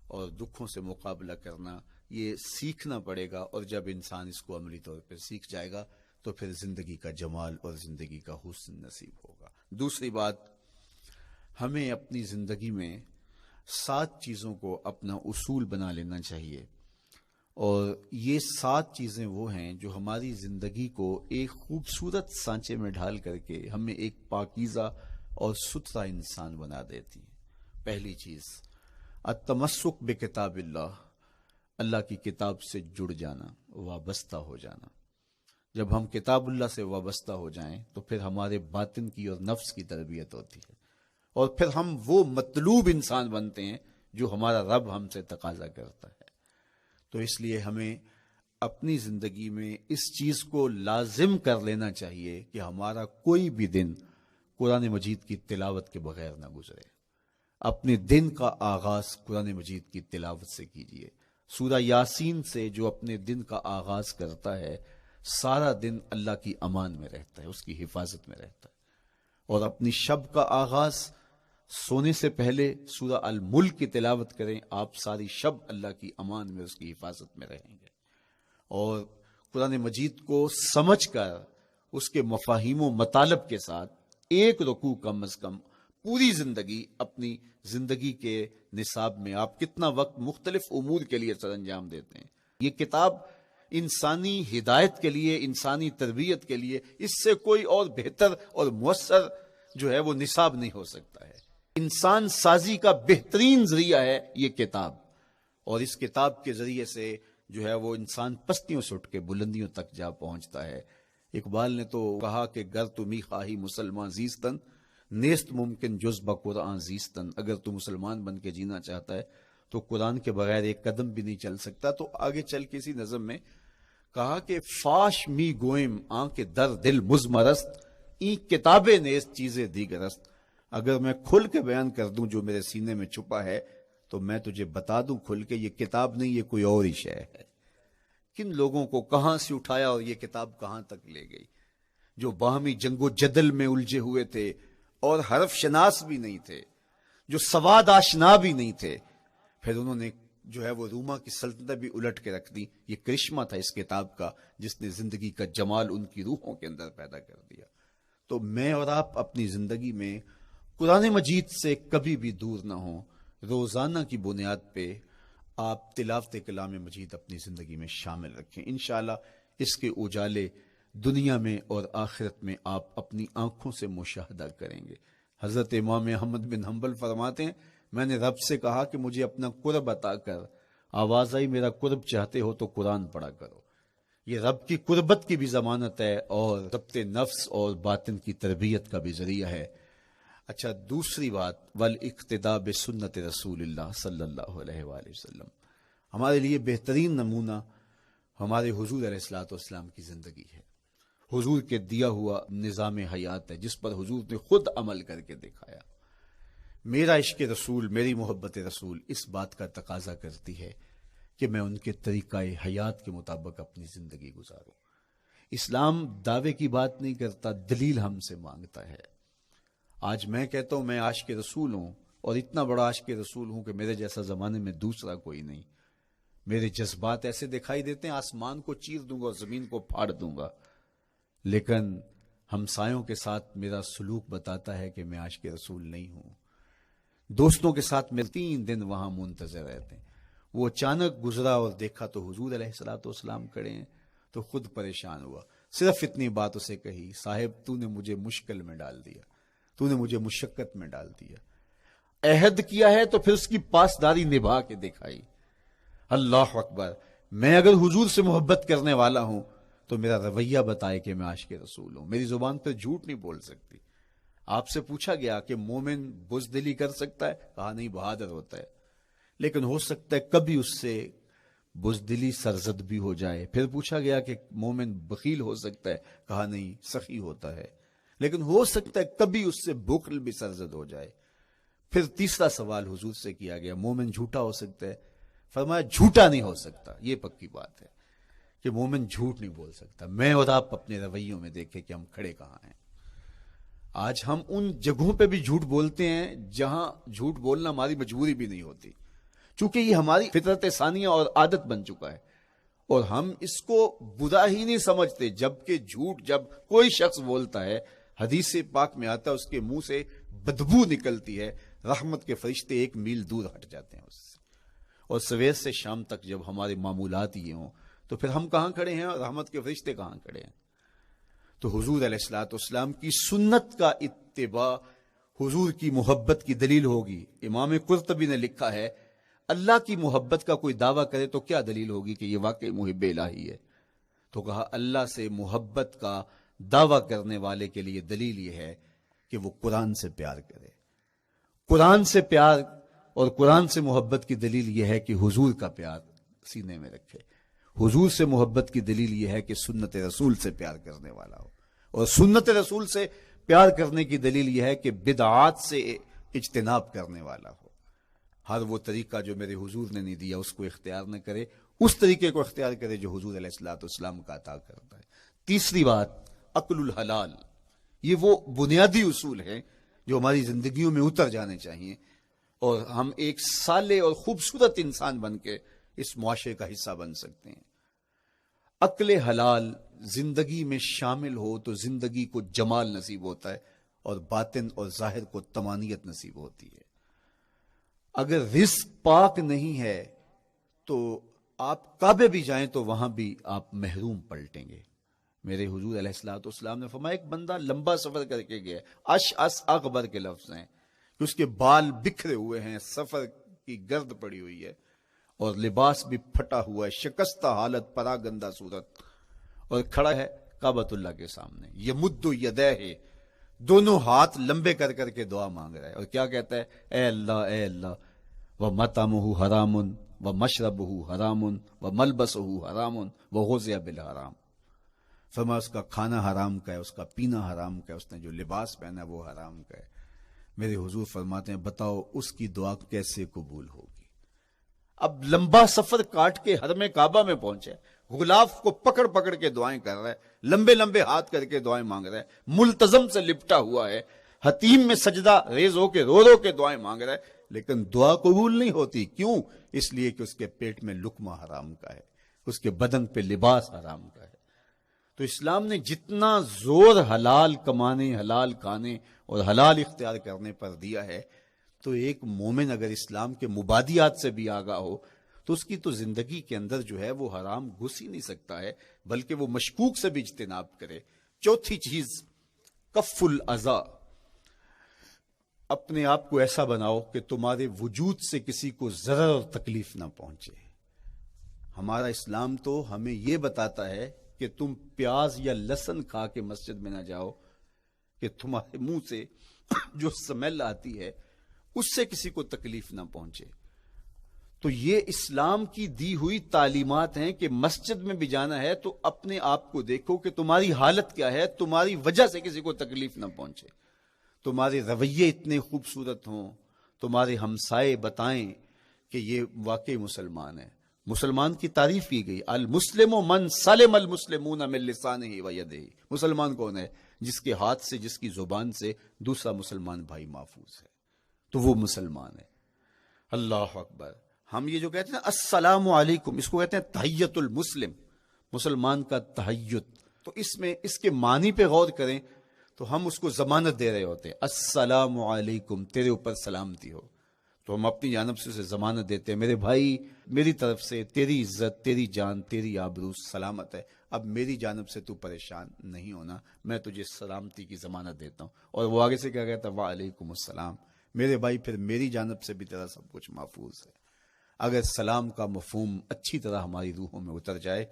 اور دکھوں سے مقابلہ کرنا، یہ سیکھنا پڑے گا، اور جب انسان اس کو عملی طور پر سیکھ جائے گا تو پھر زندگی کا جمال اور زندگی کا حسن نصیب ہوگا۔ دوسری بات، ہمیں اپنی زندگی میں 7 چیزوں کو اپنا اصول بنا لینا چاہیے، اور یہ 7 چیزیں وہ ہیں جو ہماری زندگی کو ایک خوبصورت سانچے میں ڈھال کر کے ہمیں ایک پاکیزہ اور ستھرا انسان بنا دیتی ہیں۔ پہلی چیز، التمسک بکتاب اللہ، اللہ کی کتاب سے جڑ جانا، وابستہ ہو جانا۔ جب ہم کتاب اللہ سے وابستہ ہو جائیں تو پھر ہمارے باطن کی اور نفس کی تربیت ہوتی ہے، اور پھر ہم وہ مطلوب انسان بنتے ہیں جو ہمارا رب ہم سے تقاضا کرتا ہے۔ تو اس لیے ہمیں اپنی زندگی میں اس چیز کو لازم کر لینا چاہیے کہ ہمارا کوئی بھی دن قرآن مجید کی تلاوت کے بغیر نہ گزرے۔ اپنے دن کا آغاز قرآن مجید کی تلاوت سے کیجیے۔ سورہ یاسین سے جو اپنے دن کا آغاز کرتا ہے سارا دن اللہ کی امان میں رہتا ہے، اس کی حفاظت میں رہتا ہے۔ اور اپنی شب کا آغاز سونے سے پہلے سورہ الملک کی تلاوت کریں، آپ ساری شب اللہ کی امان میں، اس کی حفاظت میں رہیں گے۔ اور قرآن مجید کو سمجھ کر اس کے مفاہیم و مطالب کے ساتھ ایک رکوع کم از کم پوری زندگی، اپنی زندگی کے نصاب میں آپ کتنا وقت مختلف امور کے لیے سر انجام دیتے ہیں۔ یہ کتاب انسانی ہدایت کے لیے، انسانی تربیت کے لیے، اس سے کوئی اور بہتر اور مؤثر جو ہے وہ نصاب نہیں ہو سکتا ہے۔ انسان سازی کا بہترین ذریعہ ہے یہ کتاب، اور اس کتاب کے ذریعے سے جو ہے وہ انسان پستیوں سے اٹھ کے بلندیوں تک جا پہنچتا ہے۔ اقبال نے تو کہا کہ گر تمی خواہی مسلمان زیستن، نیست ممکن جز بقرآن زیستن۔ اگر تو مسلمان بن کے جینا چاہتا ہے تو قرآن کے بغیر ایک قدم بھی نہیں چل سکتا۔ تو آگے چل کے اسی نظم میں کہا کہ فاش می گوئم آنکھ در دل مزمرست، این کتابیں نیست چیزیں دیگرست۔ اگر میں کھل کے بیان کر دوں جو میرے سینے میں چھپا ہے تو میں تجھے بتا دوں کھل کے، یہ کتاب نہیں، یہ کوئی اور ہی شے ہے۔ کن لوگوں کو کہاں سے اٹھایا اور یہ کتاب کہاں تک لے گئی، جو باہمی جنگ و جدل میں الجھے ہوئے تھے اور حرف شناس بھی نہیں تھے، جو سواد آشنا بھی نہیں تھے، پھر انہوں نے جو ہے وہ روما کی سلطنت بھی الٹ کے رکھ دی۔ یہ کرشمہ تھا اس کتاب کا، جس نے زندگی کا جمال ان کی روحوں کے اندر پیدا کر دیا۔ تو میں اور آپ اپنی زندگی میں قرآن مجید سے کبھی بھی دور نہ ہوں۔ روزانہ کی بنیاد پہ آپ تلاوت کلام مجید اپنی زندگی میں شامل رکھیں۔ انشاءاللہ اس کے اجالے دنیا میں اور آخرت میں آپ اپنی آنکھوں سے مشاہدہ کریں گے۔ حضرت امام احمد بن حنبل فرماتے ہیں، میں نے رب سے کہا کہ مجھے اپنا قرب عطا کر، آواز آئی میرا قرب چاہتے ہو تو قرآن پڑھا کرو۔ یہ رب کی قربت کی بھی ضمانت ہے اور ضبط نفس اور باطن کی تربیت کا بھی ذریعہ ہے۔ اچھا، دوسری بات، والاقتداء بسنت رسول اللہ صلی اللہ علیہ وآلہ وسلم۔ ہمارے لیے بہترین نمونہ ہمارے حضور علیہ الصلوۃ والسلام کی زندگی ہے، حضور کے دیا ہوا نظام حیات ہے جس پر حضور نے خود عمل کر کے دکھایا۔ میرا عشق رسول، میری محبت رسول اس بات کا تقاضا کرتی ہے کہ میں ان کے طریقہ حیات کے مطابق اپنی زندگی گزاروں۔ اسلام دعوے کی بات نہیں کرتا، دلیل ہم سے مانگتا ہے۔ آج میں کہتا ہوں میں عاشق رسول ہوں، اور اتنا بڑا عاشق رسول ہوں کہ میرے جیسا زمانے میں دوسرا کوئی نہیں۔ میرے جذبات ایسے دکھائی دیتے ہیں آسمان کو چیر دوں گا اور زمین کو پھاڑ دوں گا، لیکن ہمسایوں کے ساتھ میرا سلوک بتاتا ہے کہ میں عاشق رسول نہیں ہوں۔ دوستوں کے ساتھ میں 3 دن وہاں منتظر رہتے ہیں، وہ اچانک گزرا اور دیکھا تو حضور علیہ الصلوۃ والسلام کھڑے ہیں، تو خود پریشان ہوا۔ صرف اتنی بات اسے کہی، صاحب تو نے مجھے مشکل میں ڈال دیا، تو نے مجھے مشقت میں ڈال دیا۔ عہد کیا ہے تو پھر اس کی پاسداری نبھا کے دکھائی۔ اللہ اکبر! میں اگر حضور سے محبت کرنے والا ہوں تو میرا رویہ بتائے کہ میں عاشق رسول ہوں۔ میری زبان پہ جھوٹ نہیں بول سکتی۔ آپ سے پوچھا گیا کہ مومن بزدلی کر سکتا ہے؟ کہا نہیں، بہادر ہوتا ہے، لیکن ہو سکتا ہے کبھی اس سے بزدلی سرزد بھی ہو جائے۔ پھر پوچھا گیا کہ مومن بخیل ہو سکتا ہے؟ کہا نہیں، سخی ہوتا ہے، لیکن ہو سکتا ہے کبھی اس سے بخل بھی سرزد ہو جائے۔ پھر تیسرا سوال حضور سے کیا گیا، مومن جھوٹا ہو سکتا ہے؟ فرمایا جھوٹا نہیں ہو سکتا، یہ پکی بات ہے کہ مومن جھوٹ نہیں بول سکتا۔ میں اور آپ اپنے رویوں میں دیکھیں کہ ہم کھڑے کہاں ہیں۔ آج ہم ان جگہوں پہ بھی جھوٹ بولتے ہیں جہاں جھوٹ بولنا ہماری مجبوری بھی نہیں ہوتی، چونکہ یہ ہماری فطرت ثانیہ اور عادت بن چکا ہے، اور ہم اس کو برا ہی نہیں سمجھتے۔ جبکہ جھوٹ جب کوئی شخص بولتا ہے، حدیث پاک میں آتا ہے اس کے منہ سے بدبو نکلتی ہے، رحمت کے فرشتے 1 میل دور ہٹ جاتے ہیں اس سے۔ اور سویر سے شام تک جب ہمارے معمولات یہ ہوں تو پھر ہم کہاں کھڑے ہیں اور رحمت کے فرشتے کہاں کھڑے ہیں؟ تو حضور علیہ الصلوۃ والسلام کی سنت کا اتباع حضور کی محبت کی دلیل ہوگی۔ امام قرطبی نے لکھا ہے، اللہ کی محبت کا کوئی دعویٰ کرے تو کیا دلیل ہوگی کہ یہ واقعی محب الہی ہے؟ تو کہا اللہ سے محبت کا دعویٰ کرنے والے کے لیے دلیل یہ ہے کہ وہ قرآن سے پیار کرے۔ قرآن سے پیار اور قرآن سے محبت کی دلیل یہ ہے کہ حضور کا پیار سینے میں رکھے۔ حضور سے محبت کی دلیل یہ ہے کہ سنت رسول سے پیار کرنے والا ہو، اور سنت رسول سے پیار کرنے کی دلیل یہ ہے کہ بدعات سے اجتناب کرنے والا ہو، ہر وہ طریقہ جو میرے حضور نے نہیں دیا اس کو اختیار نہ کرے، اس طریقے کو اختیار کرے جو حضور علیہ الصلوۃ والسلام کا عطا کرتا ہے۔ تیسری بات، اکل الحلال، یہ وہ بنیادی اصول ہیں جو ہماری زندگیوں میں اتر جانے چاہیے اور ہم ایک صالح اور خوبصورت انسان بن کے اس معاشرے کا حصہ بن سکتے ہیں۔ عقل حلال زندگی میں شامل ہو تو زندگی کو جمال نصیب ہوتا ہے اور باطن اور ظاہر کو طمانینت نصیب ہوتی ہے۔ اگر رزق پاک نہیں ہے تو آپ کعبے بھی جائیں تو وہاں بھی آپ محروم پلٹیں گے۔ میرے حضور علیہ الصلوۃ والسلام نے فرمایا ایک بندہ لمبا سفر کر کے گیا، اشعث اغبر کے لفظ ہیں کہ اس کے بال بکھرے ہوئے ہیں، سفر کی گرد پڑی ہوئی ہے اور لباس بھی پھٹا ہوا ہے، شکستہ حالت، پرا گندہ صورت، اور کھڑا ہے کعبۃ اللہ کے سامنے، یمد یدیہ، دونوں ہاتھ لمبے کر کر کے دعا مانگ رہا ہے اور کیا کہتا ہے؟ اے اللہ ومطعمہ حرام ومشربہ حرام وملبسہ حرام وغذی بالحرام، فرمایا اس کا کھانا حرام کا ہے، اس کا پینا حرام کا ہے، اس نے جو لباس پہنا ہے وہ حرام کا ہے۔ میرے حضور فرماتے ہیں بتاؤ اس کی دعا کیسے قبول ہوگی؟ اب لمبا سفر کاٹ کے حرم کعبہ میں پہنچے، غلاف کو پکڑ پکڑ کے دعائیں کر رہا ہے، لمبے لمبے ہاتھ کر کے دعائیں مانگ رہا ہے، ملتزم سے لپٹا ہوا ہے، حتیم میں سجدہ ریز ہو کے رو رو کے دعائیں مانگ رہا ہے، لیکن دعا قبول نہیں ہوتی۔ کیوں؟ اس لیے کہ اس کے پیٹ میں لقمہ حرام کا ہے، اس کے بدن پہ لباس حرام کا ہے۔ تو اسلام نے جتنا زور حلال کمانے، حلال کھانے اور حلال اختیار کرنے پر دیا ہے، تو ایک مومن اگر اسلام کے مبادیات سے بھی آگاہ ہو تو اس کی تو زندگی کے اندر جو ہے وہ حرام گھس ہی نہیں سکتا ہے، بلکہ وہ مشکوک سے بھی اجتناب کرے۔ چوتھی چیز، کف الاذی، اپنے آپ کو ایسا بناؤ کہ تمہارے وجود سے کسی کو ضرر اور تکلیف نہ پہنچے۔ ہمارا اسلام تو ہمیں یہ بتاتا ہے کہ تم پیاز یا لہسن کھا کے مسجد میں نہ جاؤ کہ تمہارے منہ سے جو سمیل آتی ہے اس سے کسی کو تکلیف نہ پہنچے۔ تو یہ اسلام کی دی ہوئی تعلیمات ہیں کہ مسجد میں بھی جانا ہے تو اپنے آپ کو دیکھو کہ تمہاری حالت کیا ہے، تمہاری وجہ سے کسی کو تکلیف نہ پہنچے، تمہارے رویے اتنے خوبصورت ہوں، تمہارے ہمسائے بتائیں کہ یہ واقعی مسلمان ہے۔ مسلمان کی تعریف کی گئی، المسلم من سلم المسلمون من لسانہ و یدہ، مسلمان کون ہے؟ جس کے ہاتھ سے، جس کی زبان سے دوسرا مسلمان بھائی محفوظ ہے، تو وہ مسلمان ہے۔ اللہ اکبر۔ ہم یہ جو کہتے ہیں السلام علیکم، اس کو کہتے ہیں تحیت المسلم، مسلمان کا تحیت۔ تو اس میں اس کے معنی پہ غور کریں تو ہم اس کو ضمانت دے رہے ہوتے ہیں، السلام علیکم، تیرے اوپر سلامتی ہو، تو ہم اپنی جانب سے اسے ضمانت دیتے ہیں، میرے بھائی میری طرف سے تیری عزت، تیری جان، تیری آبرو سلامت ہے، اب میری جانب سے تو پریشان نہیں ہونا، میں تجھے سلامتی کی ضمانت دیتا ہوں۔ اور وہ آگے سے کیا کہتا ہے؟ وعلیکم السلام، میرے بھائی پھر میری جانب سے بھی تیرا سب کچھ محفوظ ہے۔ اگر سلام کا مفہوم اچھی طرح ہماری روحوں میں اتر جائے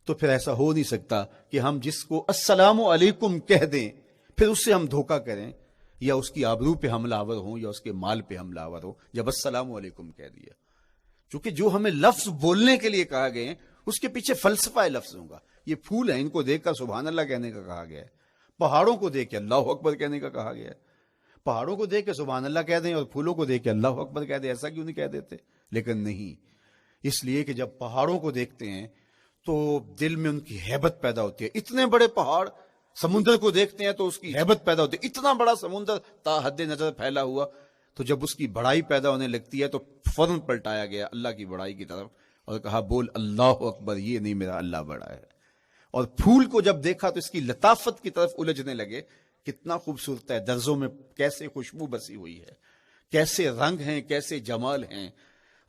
تو پھر ایسا ہو نہیں سکتا کہ ہم جس کو السلام علیکم کہہ دیں پھر اس سے ہم دھوکہ کریں یا اس کی آبرو پہ حملہ آور ہوں یا اس کے مال پہ حملہ آور ہو جب السلام علیکم کہہ دیا۔ چونکہ جو ہمیں لفظ بولنے کے لیے کہا گئے ہیں اس کے پیچھے فلسفہ ہے لفظوں کا۔ یہ پھول ہیں، ان کو دیکھ کر سبحان اللہ کہنے کا کہا گیا ہے، پہاڑوں کو دیکھ کے اللہ اکبر کہنے کا کہا گیا ہے۔ پہاڑوں کو دیکھ کے سبحان اللہ کہہ دیں اور پھولوں کو دیکھ کے اللہ اکبر کہہ دیں، ایسا کیوں نہیں کہہ دیتے؟ لیکن نہیں، اس لیے کہ جب پہاڑوں کو دیکھتے ہیں تو دل میں ان کی ہیبت پیدا ہوتی ہے۔ اتنے بڑے پہاڑ، سمندر کو دیکھتے ہیں تو اس کی ہیبت پیدا ہوتی ہے، اتنا بڑا سمندر تا حد نظر پھیلا ہوا، تو جب اس کی بڑائی پیدا ہونے لگتی ہے تو فوراً پلٹایا گیا اللہ کی بڑائی کی طرف اور کہا بول اللہ اکبر، یہ نہیں میرا اللہ بڑا ہے۔ اور پھول کو جب دیکھا تو اس کی لطافت کی طرف الجھنے لگے، کتنا خوبصورت ہے، درزوں میں کیسے خوشبو بسی ہوئی ہے، کیسے رنگ ہیں، کیسے جمال ہیں،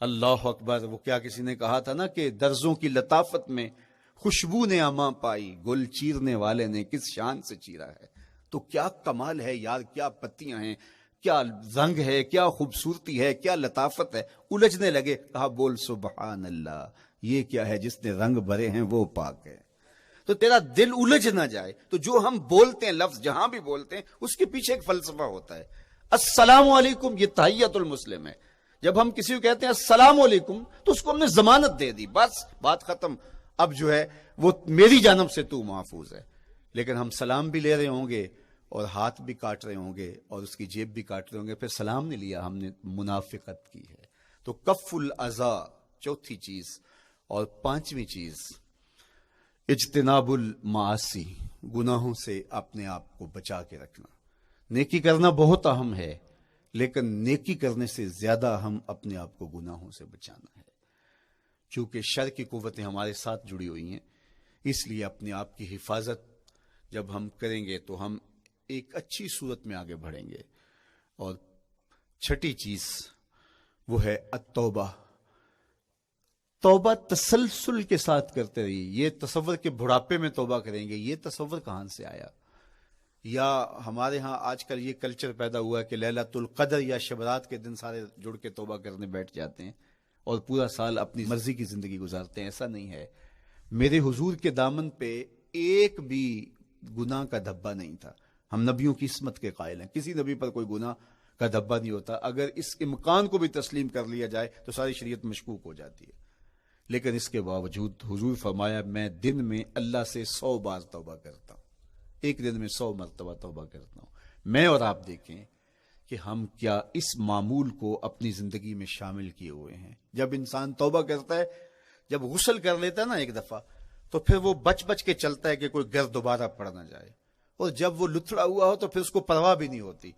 اللہ اکبر۔ وہ کیا کسی نے کہا تھا نا کہ درزوں کی لطافت میں خوشبو نے اماں پائی، گل چیرنے والے نے کس شان سے چیرا ہے۔ تو کیا کمال ہے یار، کیا پتیاں ہیں، کیا رنگ ہے، کیا خوبصورتی ہے، کیا لطافت ہے، الجھنے لگے، کہا بول سبحان اللہ، یہ کیا ہے، جس نے رنگ بھرے ہیں وہ پاک ہے۔ تو تیرا دل الجھ نہ جائے تو جو ہم بولتے ہیں لفظ جہاں بھی بولتے ہیں اس کے پیچھے ایک فلسفہ ہوتا ہے۔ السلام علیکم یہ تحیت المسلم ہے، جب ہم کسی کو کہتے ہیں السلام علیکم تو اس کو ہم نے ضمانت دے دی، بس بات ختم، اب جو ہے وہ میری جانب سے تو محفوظ ہے۔ لیکن ہم سلام بھی لے رہے ہوں گے اور ہاتھ بھی کاٹ رہے ہوں گے اور اس کی جیب بھی کاٹ رہے ہوں گے، پھر سلام نہیں لیا، ہم نے منافقت کی ہے۔ تو کف الاذی چوتھی چیز، اور پانچویں چیز اجتناب المعاصی، گناہوں سے اپنے آپ کو بچا کے رکھنا۔ نیکی کرنا بہت اہم ہے، لیکن نیکی کرنے سے زیادہ ہم اپنے آپ کو گناہوں سے بچانا ہے، چونکہ شر کی قوتیں ہمارے ساتھ جڑی ہوئی ہیں، اس لیے اپنے آپ کی حفاظت جب ہم کریں گے تو ہم ایک اچھی صورت میں آگے بڑھیں گے۔ اور چھٹی چیز وہ ہے التوبہ، توبہ تسلسل کے ساتھ کرتے رہیے۔ یہ تصور کہ بڑھاپے میں توبہ کریں گے، یہ تصور کہاں سے آیا؟ یا ہمارے ہاں آج کل یہ کلچر پیدا ہوا ہے کہ لیلۃ القدر یا شبرات کے دن سارے جڑ کے توبہ کرنے بیٹھ جاتے ہیں اور پورا سال اپنی مرضی کی زندگی گزارتے ہیں۔ ایسا نہیں ہے۔ میرے حضور کے دامن پہ ایک بھی گناہ کا دھبا نہیں تھا۔ ہم نبیوں کی عصمت کے قائل ہیں، کسی نبی پر کوئی گناہ کا دھبا نہیں ہوتا۔ اگر اس امکان کو بھی تسلیم کر لیا جائے تو ساری شریعت مشکوک ہو جاتی ہے، لیکن اس کے باوجود حضور فرمایا میں دن میں اللہ سے 100 بار توبہ کرتا ہوں، ایک دن میں 100 مرتبہ توبہ کرتا ہوں۔ میں اور آپ دیکھیں کہ ہم کیا اس معمول کو اپنی زندگی میں شامل کیے ہوئے ہیں۔ جب انسان توبہ کرتا ہے، جب غسل کر لیتا ہے نا ایک دفعہ، تو پھر وہ بچ بچ کے چلتا ہے کہ کوئی گرد دوبارہ پڑ نہ جائے، اور جب وہ لتھڑا ہوا ہو تو پھر اس کو پرواہ بھی نہیں ہوتی۔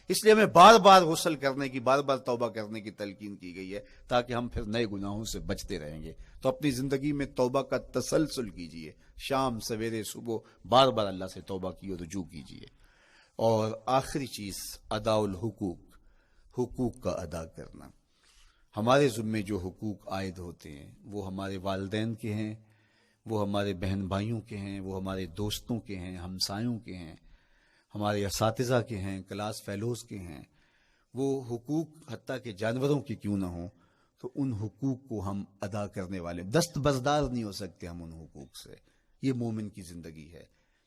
اس لیے ہمیں بار بار غسل کرنے کی، بار بار توبہ کرنے کی تلقین کی گئی ہے، تاکہ ہم پھر نئے گناہوں سے بچتے رہیں گے۔ تو اپنی زندگی میں توبہ کا تسلسل کیجئے، شام سویرے صبح بار بار اللہ سے توبہ کی اور رجوع کیجئے۔ اور آخری چیز ادا الحقوق، حقوق کا ادا کرنا۔ ہمارے ذمے جو حقوق عائد ہوتے ہیں وہ ہمارے والدین کے ہیں، وہ ہمارے بہن بھائیوں کے ہیں، وہ ہمارے دوستوں کے ہیں، ہمسایوں کے ہیں، ہمارے اساتذہ کے ہیں، کلاس فیلوز کے ہیں۔ وہ حقوق حتیٰ کہ جانوروں کے کیوں نہ ہوں، تو ان حقوق کو ہم ادا کرنے والے، دست بردار نہیں ہو سکتے ہم ان حقوق سے۔ یہ مومن کی زندگی ہے،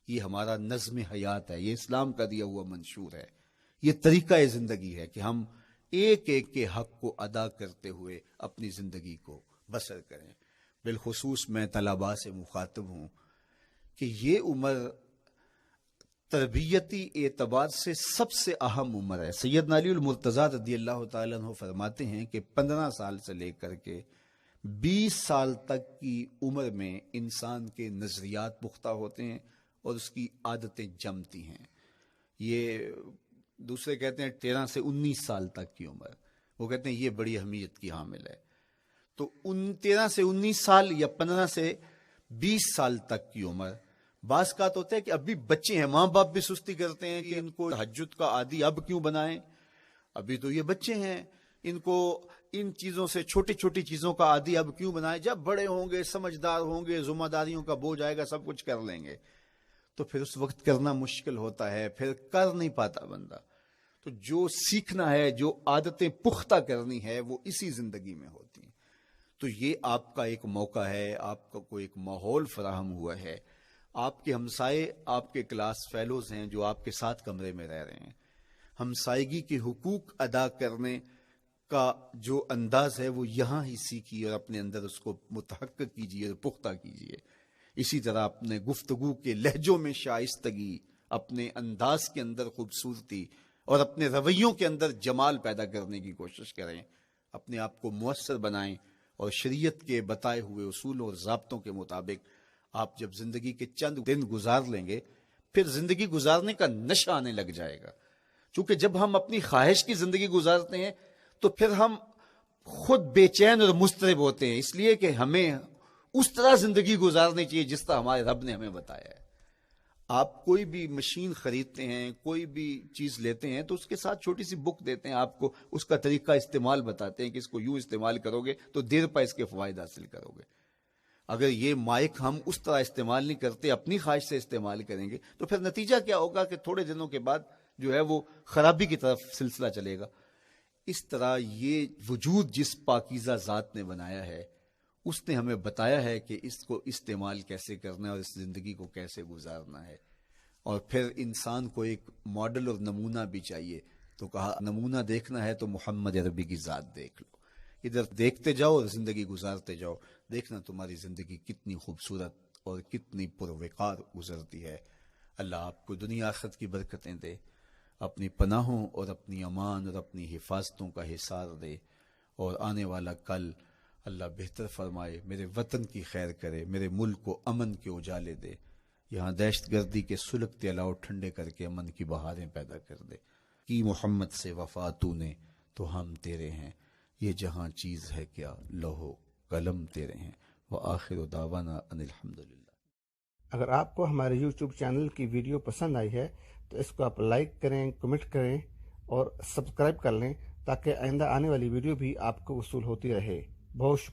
یہ ہمارا نظم حیات ہے، یہ اسلام کا دیا ہوا منشور ہے، یہ طریقہ زندگی ہے کہ ہم ایک ایک کے حق کو ادا کرتے ہوئے اپنی زندگی کو بسر کریں۔ بالخصوص میں طلباء سے مخاطب ہوں کہ یہ عمر تربیتی اعتبار سے سب سے اہم عمر ہے۔ سیدنا علی المرتضیٰ رضی اللہ تعالیٰ عنہ فرماتے ہیں کہ 15 سال سے لے کر کے 20 سال تک کی عمر میں انسان کے نظریات پختہ ہوتے ہیں اور اس کی عادتیں جمتی ہیں۔ یہ دوسرے کہتے ہیں 13 سے 19 سال تک کی عمر، وہ کہتے ہیں یہ بڑی اہمیت کی حامل ہے۔ تو 13 سے 19 سال یا 15 سے 20 سال تک کی عمر، بعض کا تو ہوتا ہے کہ ابھی بچے ہیں، ماں باپ بھی سستی کرتے ہیں کہ ان کو تہجد کا عادی اب کیوں بنائیں، ابھی تو یہ بچے ہیں، ان کو ان چیزوں سے، چھوٹی چھوٹی چیزوں کا عادی اب کیوں بنائیں، جب بڑے ہوں گے، سمجھدار ہوں گے، ذمہ داریوں کا بوجھ آئے گا، سب کچھ کر لیں گے۔ تو پھر اس وقت کرنا مشکل ہوتا ہے، پھر کر نہیں پاتا بندہ۔ تو جو سیکھنا ہے، جو عادتیں پختہ کرنی ہے، وہ اسی زندگی میں ہوتی ہیں۔ تو یہ آپ کا ایک موقع ہے، آپ کو ایک ماحول فراہم ہوا ہے۔ آپ کے ہمسائے آپ کے کلاس فیلوز ہیں جو آپ کے ساتھ کمرے میں رہ رہے ہیں۔ ہمسائیگی کے حقوق ادا کرنے کا جو انداز ہے وہ یہاں ہی سیکھیے اور اپنے اندر اس کو متحقق کیجیے اور پختہ کیجیے۔ اسی طرح اپنے گفتگو کے لہجوں میں شائستگی، اپنے انداز کے اندر خوبصورتی اور اپنے رویوں کے اندر جمال پیدا کرنے کی کوشش کریں۔ اپنے آپ کو مؤثر بنائیں اور شریعت کے بتائے ہوئے اصولوں اور ضابطوں کے مطابق آپ جب زندگی کے چند دن گزار لیں گے، پھر زندگی گزارنے کا نشہ آنے لگ جائے گا۔ چونکہ جب ہم اپنی خواہش کی زندگی گزارتے ہیں تو پھر ہم خود بے چین اور مضطرب ہوتے ہیں، اس لیے کہ ہمیں اس طرح زندگی گزارنی چاہیے جس طرح ہمارے رب نے ہمیں بتایا ہے۔ آپ کوئی بھی مشین خریدتے ہیں، کوئی بھی چیز لیتے ہیں تو اس کے ساتھ چھوٹی سی بک دیتے ہیں آپ کو، اس کا طریقہ استعمال بتاتے ہیں کہ اس کو یوں استعمال کرو گے تو دیر پا اس کے فوائد حاصل کرو گے۔ اگر یہ مائک ہم اس طرح استعمال نہیں کرتے، اپنی خواہش سے استعمال کریں گے تو پھر نتیجہ کیا ہوگا کہ تھوڑے دنوں کے بعد جو ہے وہ خرابی کی طرف سلسلہ چلے گا۔ اس طرح یہ وجود جس پاکیزہ ذات نے بنایا ہے، اس نے ہمیں بتایا ہے کہ اس کو استعمال کیسے کرنا ہے اور اس زندگی کو کیسے گزارنا ہے۔ اور پھر انسان کو ایک ماڈل اور نمونہ بھی چاہیے، تو کہا نمونہ دیکھنا ہے تو محمد عربی کی ذات دیکھ لو، ادھر دیکھتے جاؤ اور زندگی گزارتے جاؤ، دیکھنا تمہاری زندگی کتنی خوبصورت اور کتنی پروقار گزرتی ہے۔ اللہ آپ کو دنیا آخرت کی برکتیں دے، اپنی پناہوں اور اپنی امان اور اپنی حفاظتوں کا حصار دے، اور آنے والا کل اللہ بہتر فرمائے، میرے وطن کی خیر کرے، میرے ملک کو امن کے اجالے دے، یہاں دہشت گردی کے سلگتے الاؤ ٹھنڈے کر کے امن کی بہاریں پیدا کر دے۔ کی محمد سے وفا تو نے تو ہم تیرے ہیں، یہ جہاں چیز ہے کیا لوح قلم تیرے ہیں، وآخر دعوانا ان الحمدللہ۔ اگر آپ کو ہمارے یوٹیوب چینل کی ویڈیو پسند آئی ہے تو اس کو آپ لائک کریں، کمنٹ کریں اور سبسکرائب کر لیں تاکہ آئندہ آنے والی ویڈیو بھی آپ کو وصول ہوتی رہے۔ بہت شکریہ۔